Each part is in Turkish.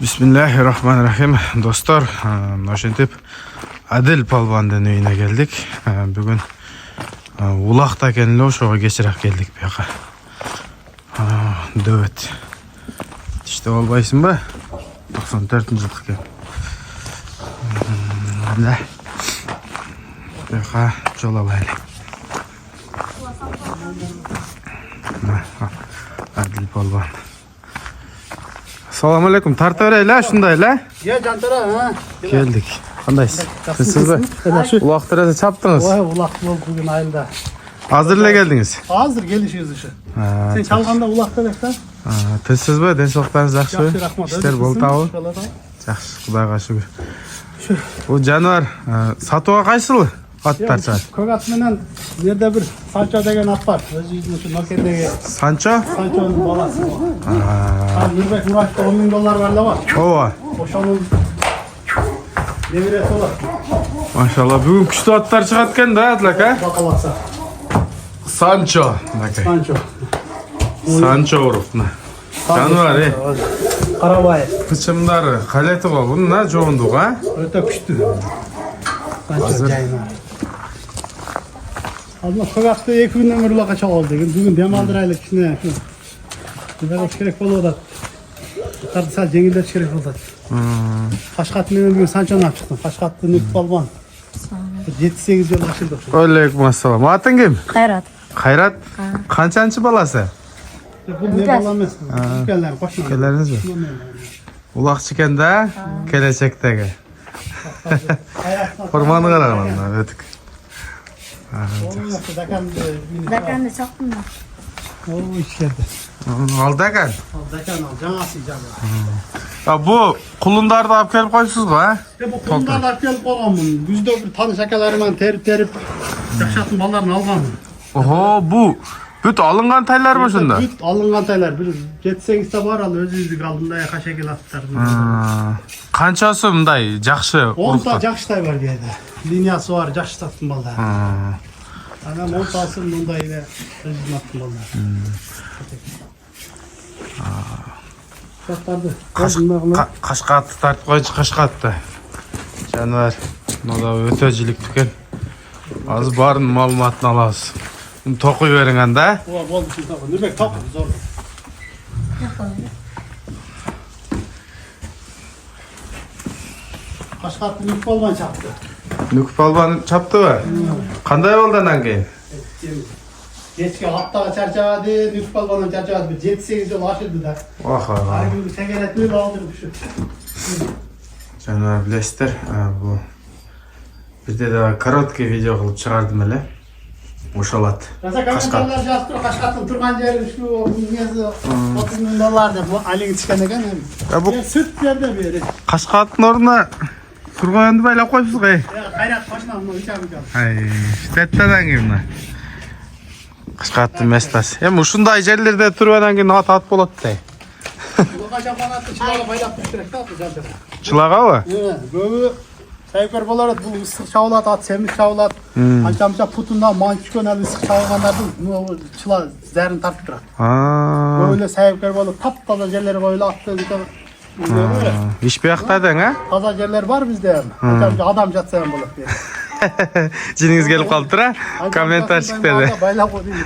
Bismillahirrahmanirrahim. Dostlar, noşentip Adil Palvan'dan uyuna geldik. Bugün Ulaq'ta ekenli oşoğa geçirek geldik bu yoqa. Dövet. İşte olbaysın ba? 94. yıllık ekan. Bu yoqa jol alaylik. Adil Palvan. Assalomu alaykum. Tartaveraylar shundaylar. Ya Cantara ha. Keldik. Qandaysiz? Sizmi? Ulaqtirada chapdingiz. Voy ulaq bo'ldi bugün ayılda. Hozirla keldingiz. Hozir kelishingiz o'sha. Sen chalganda ulaqda ekan. Tinchsizmi? Tinchliklaringiz yaxshimi? Yaxshi, rahmat. Ishlar bo'ldi tavba. Yaxshi, Xudoga shukr. Bu jonivor sotuvga qaysi yil ottarchadi? Ko'gat bilan yerda bir Sancho degan at bor. O'zingizni shu Nokerdagi Sancho? Sanchoning bolasi. Nurbek Muratda $10,000 berdi bor. Ova. O'shaning nevirasi bor. Maşallah bugün kuchli otlar chiqatgan-da, Adlaka. Baqalasa. Sancho. Sancho. Sancho urug'ni. Jonivor, Qarabay. Pichimlari qalati bor. Buni jo'ndiq, ha? O'ta kuchli. Sancho jayna. Alma Ko'gatda 2 kundan beri uloqqa chog'oldi. Bugun dam oldiraylik shuni. Nima kerak bo'ladi? Yuqorida sal yengillatib kerak bo'ladi. Qashqat men bugun Sanchoni olib chiqdim. Qashqatni nutib olgan. 7-8 yil ochildi. Alaykum assalom. Oting kim? Hayrat. Hayrat. Qanchanchi bolasi? Bu ne bola emas. Ukalar qo'shni. Ukalaringizmi? Uloqchi ekanda, kelajakdagi. Hurmatni qaraman, o'tik. Dakanni chaqdim. O içeride. Oldi ekan. Dakan al, janasi ijazat. Bu qulundarni olib kelib qo'yibsiz-ku, ha? Bu qulundarlar kelib qolganman. Bizde bir tanish akalarim terib yaxshatib bolalarni olganman. Oho, bu büt alıngan taylarmı şunda? Büt alıngan taylar. Bir 7-8 ta var al özüzdük aldığında kaşakil attılar. Qanchasi bunday yaxshi 10 ta yaxshi tay var yerda. Liniyasi var, yaxshi satdım bolalar. Anam 10 tasın bunda yine özüzdük attım bolalar. Şartlardı. Qashqatni tartib qo'ychi Qashqatda. Jonivor, bunda o'tajilik ekan. Hozir barini ma'lumotini olasiz. Uni to'qib beringanda. Bo'ldi shu to'qib. Nurbek to'qib zo'r. Qashqatni nutib olgan chapdi. Nukib olgan chapdimi? Qanday bo'ldi undan keyin? Kechki haftaga charchadi, nutib olgandan charchadi. 7-8 yil oshirdi-da. Har kun sigaretni oldirib shu. Jonivor bilasizlar, bu bizda da korotkий video qilib chiqardim hali. O'shalat. Qashqatlar jastur, Qashqatning turgan yeri shu nezi $30,000 deb bu aliga chiqqan ekan. Bu sut yerda beri. Qashqatning o'rnina turg'onni baylab qo'yibsiz-ku. Qayrat qo'shnamni ucham. Ay, shtatdan kimni? Qashqatning mestasi. Hem shunday joylarda turgandan keyin ot bo'ladi-da. Qachon qanatni chilaga baylab turish kerak-da bu joyda. Chilag'ami? Bu sayfar bo'lar bu issiq chavlat at, semiz chavlat. Qancha putundan manchikon hali issiq chavganlarni bu chila zarini tartib turadi. Böyle sayfar bo'lib tap-toza yerlari bo'ylab atdi. Ish bu yoqdadan, ha? Toza yerler var bizde ham. Qancha adam jatsa ham bo'ladi. Jiningiz kelib qoldi-ra? Kommentar chiqdi.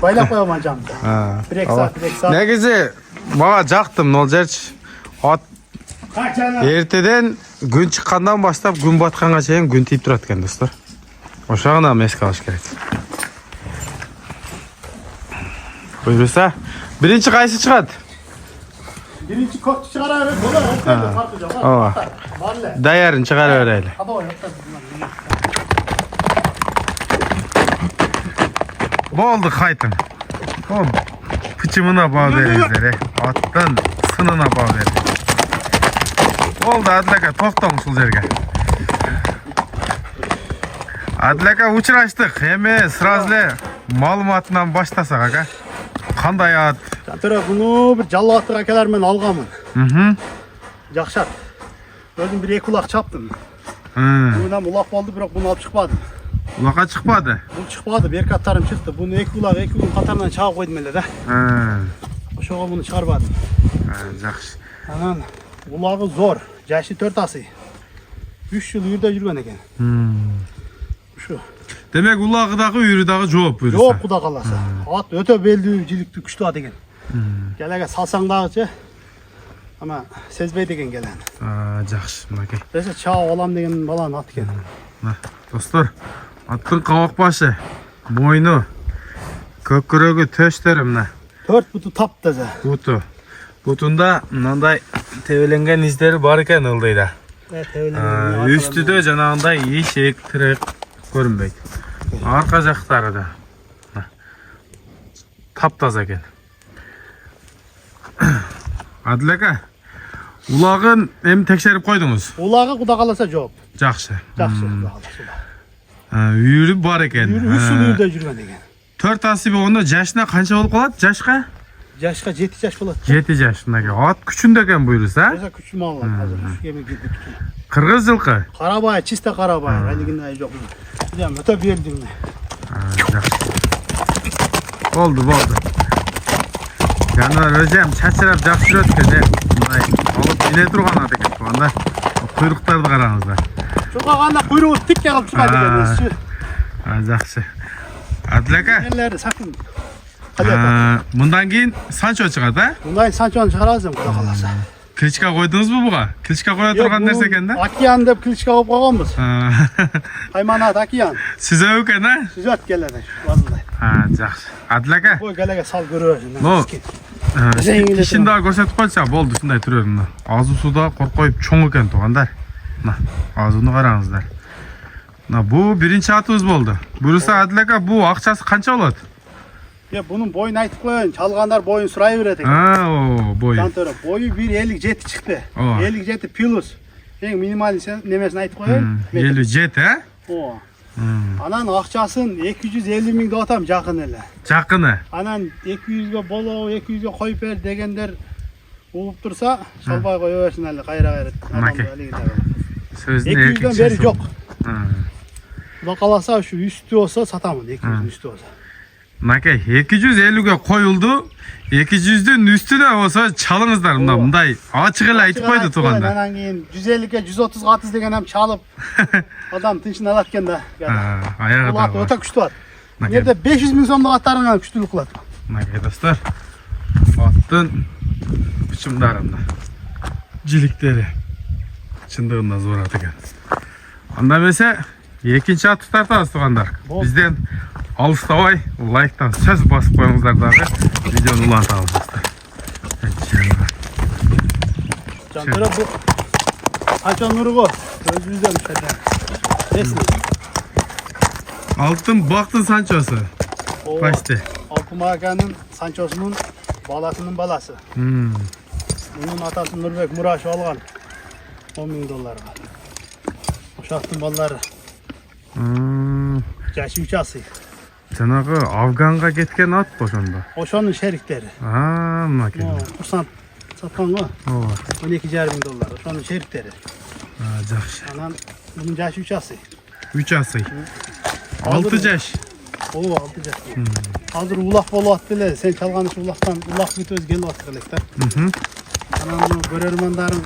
Baylab qo'yaman jamda. Bir saat. Negizi menga jaqdim, noljarch. Ot ertadan gün chiqqandan boshlab gün botgangacha ham gün tiyib turadi ekan, do'stlar. O'shani ham esga olish kerak. Buyursa, birinchi qaysi chiqadi? Birinchi ko'k chiqaraverib bo'ladi. Dayarini chiqaraveraylik. Bo'ldi, qaytim. Hop. Pichimini bağ veringizlar, Otdan sınına bağ verin. Oldu Adlaka, to'xtang sul yerga. Adlaka uchrashdik. Hemi srazli ma'lumotdan boshlasak aka. Qanday at? Jantara buni bir jallatli akalar men olganman. Yaxshat. O'zim bir iki uloq chapdim. Bundan uloq bo'ldi, biroq buni olib chiqmadim. Uloqqa chiqmadi. Bu chiqmadi, berkatlarim chiqdi. Buni iki uloq, 2 kun qatordan chaqib qo'ydim-da. O'shaga buni chiqarmadim. Yaxshi. Anan Ulağı zor. Yaşı 4 asy. 3 yıl yurda жүрген eкен. Şu. Demek ulağıdagı yürüdagı жооп buyursa. Yok kuda kalasa. At öte belli jilikti güçlü at eken. Gelege salsang dagıçı. Ama sezbeydi eken gelen. Жақсы, мінекей. Dese çağ olam degen balan at eken. Мына, достор, аттың қабақ башы, мойны, көкірегі, төштері мына. 4 butu tap dese. Бұты. Бұтында мынандай тебеленген іздері бар екен ылдыйда. Үсті де жаңағындай ешек, тірек көрінбейді. Арқа жақтары да тап-таза екен. Адыл ака, улағын эми текшерип койдуңуз? Ulağı kuda kalasa жооп. Жақсы. Жақсы kuda kalasa. Үйрі бар екен. 3 yıl yurda жүрген eкен. 4 асы болғанда жашына қанша болып қалады? Жашқа? Yaşka 7 yaş болады. 7 жаш. Ат күчүндө екен буйруса. Dese küçük mal var. Hazır küçük yemek girdi küçük. Кыргыз жылқы. Karabay, çiste karabay. Haliginde ay yok. Diyem öte berdin mi? Жақсы. Болды. Жануар өзем чачырап жақсы жүрөт экен. Мындай алып ине турган ат экен туганда. Куйруктарды караңыздар. Şoka kanda kuyruğu tik yakıp çıkaydı kendisi. Жақсы. Адыл ака, Elleri sakın. Hadi atalım. мындан кийин Санчо чыгат, а? Bundan sançonu çıkarasın kuda kalasa. Кличка койдуңузбу буга? Кличка кое турган нерсе экен да? Akiyan deyip kılıçka koyup koyganbız. Haymanat Akiyan. Сүзөк экен, а? Süzat gelene. Vallahi. Жақсы. Адыл ака, Koy gelege sal görüyorsun. Ну, кишин дагы көрсөтүп койсо болду, ушундай түрөр мына. Азуу сууда коркоюп чоң экен тугандар. Мына, азууну караңыздар. Мына бу биринчи атыбыз болду. Буюрса Адыл ака, бу акчасы канча болот? Ya bunun boyunu aytıp koyun. Çalganlar boyun sırayı verecek. Бой. Jantörü boyu 1.57 çıktı. O. 57 plus. En minimal nemesini aytıp koyun. 57, а? O. Anan akçasın 250 bin dotam jakın ele. Жакыны. Anan 200'e bolo 200'e koyup ver degenler olup dursa şalbay koyuversin ele kayra Makey. kayra. Сөздүн 200'den beri yok. Hı. Ulan kalasa şu üstü olsa satamın 200'ün üstü olsa. Мынакей 250ге коюлду. 200'дүн үстүнө болсо чалыңыздар мына мындай ачык эле айтып койду тууганда. Anan keyin 150'ge 130 atız degen hem çalıp adam tınçın alatken da. Аягы Ulan да. öte güçlü at. Makey. Nerede 500 bin somluk atlarına güçlülük kılat. Мынакей достор. Аттын бычымдары мына. Жиликтери чындыгында зор ат экен. Анда эмесе экинчи атты тартабыз туугандар. Бизден алыстабай лайктан сөз басып коюңуздар дагы видеону улантабыз достор. Jantörü bu Açan Nurgu özümüzden şeyden. Nesin? Алтын бактын санчосу. O Почти. Altımakan'ın Sanchosu'nun balasının balası. Bunun atası Nurbek Muraş algan. 10 bin dolarga. Uşaktın balları. Yaşı 3 asy. Жанагы Афганга кеткен ат го ошондо. Oşonun şerikleri. Мынакей. Kursant satkan o. Ооба. 12,5 bin dolar. Oşonun şerikleri. Жакшы. Anan bunun yaşı 3 asy. 3 асый. 6 жаш. Oo 6 yaş. Hazır ulak bolu at bile. Sen çalgan iş ulaktan ulak bit öz gel at gelekler. Anan bunu görermanların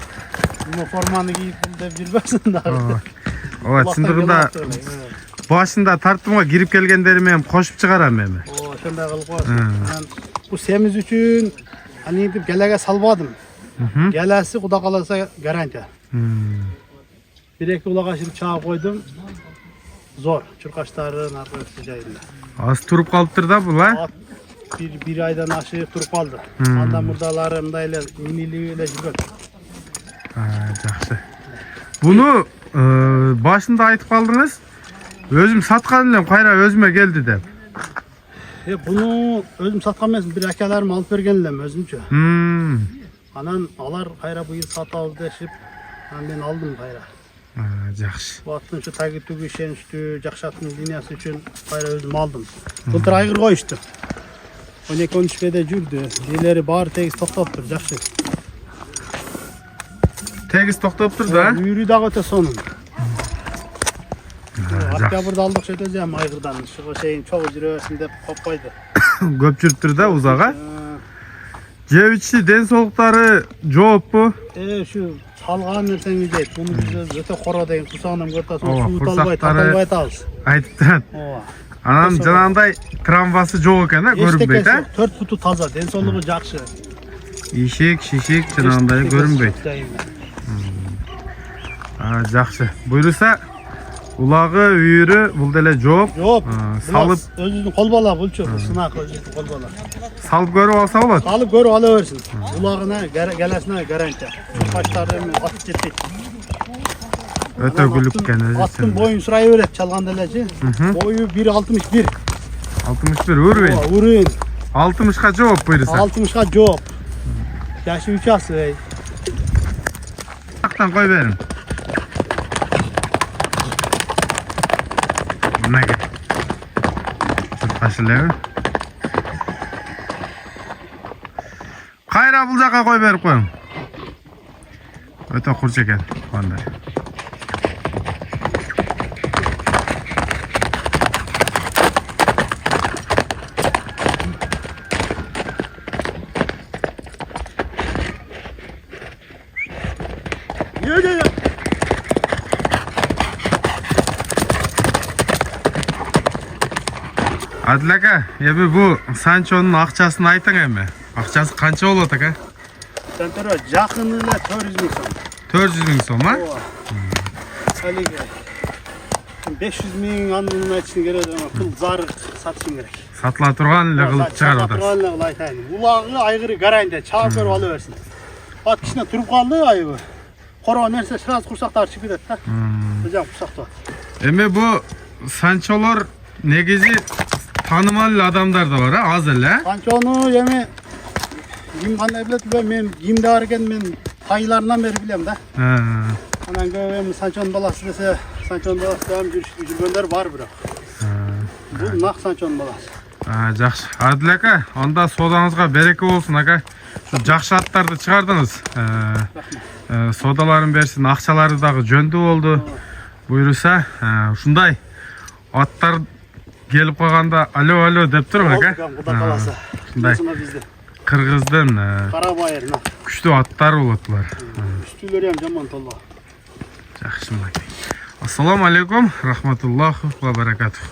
bu formanı giyip de bilbersin daha. Ооба, чындыгында башында тарттымга кирип келгендери менен кошуп чыгарам эми. Oo şonday kılıp koyarsın. Bu semiz üçün hani dip gelege salmadım. Gelesi kuda kalasa garanti. Bir iki ulak aşırıp çağa koydum. Zor. Çırkaçların arkadaşı cayında. Az туруп калыптыр да бул, а? At bir aydan aşığı durup kaldı. Anda murdalarında ile miniliğiyle жүрген. Жакшы. Буну башында айтып калдыңыз. Өзүм саткан элем, кайра өзүмө келди деп. Bunu özüm satkan emasmın. Bir akalarım alıp bergenlem özümçe. Anan alar kayra bu yıl satabız deşip ben aldım kayra. Жакшы. Bu attın şu tagitügü şenüstü, jakşatın liniyası için kayra özüm aldım. Былтыр айгыр koyuştu. 12-13 bede жүрдü. Dileri bağır tegiz toktoptur, jakşı. Тегиз токтоптур да? Үйрü dağı öte sonun. Жакшы. Oktyabrda aldık şey özüm aygırdan. Şu şeyin çoğu jirösün dep kopaydı. Көп жүрүптүр да узага. Жеп içti денсаулықтары жооп bu. Şu salgan nerseni deyip, bunu biz öte kora deyin, kusağından görtası, Ova, su talbay, kursaktары- tatalbay atağız. Айтыптан. Ova. Анан жанагындай травмасы жок экен да, көрүнбөйт а? 4 putu taza, densoluğu jakşı. Ишек, шишек жанагындай көрүнбөйт. Жакшы. Буйруса улагы, үйүрү бул деле жооп. Yok, Salıp özünün kol bala bulçu, sınak özünün kol bala. салып көрүп алса болот. Alıp görü alıversin. Ulağına, gelesine garanti. Başlarda atıp gittik. Өтө күлүккен өзү. Attın boyun sırayı öğret çalgan deleci. Boyu 1.61. 61 уровень. Vurun. 60ка жооп буйруса. 60'a cevap. Yaşı 3 ası. Тактан кой берин. Мынага. Ташылабы. Кайра бул жака кой берип коюң. Өтө курч экен андай. Ye. Адил ака, эми бул Санчонун акчасын айтың эми. Акчасы канча болот ака? Sen törü yakın ile 400 bin son. 400 000 сом, а? Öyle 500 bin anlamına için gerek ama kıl zarı satışın gerek. Сатыла турган эле кылып чыгарып атасыз. Çağırlarla aytayım. Ulağı aygırı garayında çağır ver alıversin. At kişine turup kaldı ayıbı. Koro nerse şiraz kursaklar çıkıp gidet da. Hocam kursakta. Эми бу Санчолор негизи таанымал эле адамдар да бар, а? Аз эле, а? Sanki onu yemi kim kanday bilet bilmem men kimde varken men paylarından beri bilem da. Anan göğüm Sanço'nun balası dese Sanço'nun balası devam жүргөндөр бар бирок. Бул нак Sanço'nun balası. Жакшы. Адил ака, анда содаңызга береке болсун ака. Şu жакшы аттарды чыгардыңыз. Содаларын берсин, акчалары дагы жөндүү болду. Буйруса, ушундай аттар келип калганда алло деп турун ака. Куда каласы. Ушундай Bizde. Кыргыздын Карабайыр на. күчтүү аттары болот булар. Üstüleri hem jaman tolla. Жакшы мынакей. Ассаламу алейкум, рахматуллахи ва баракатух.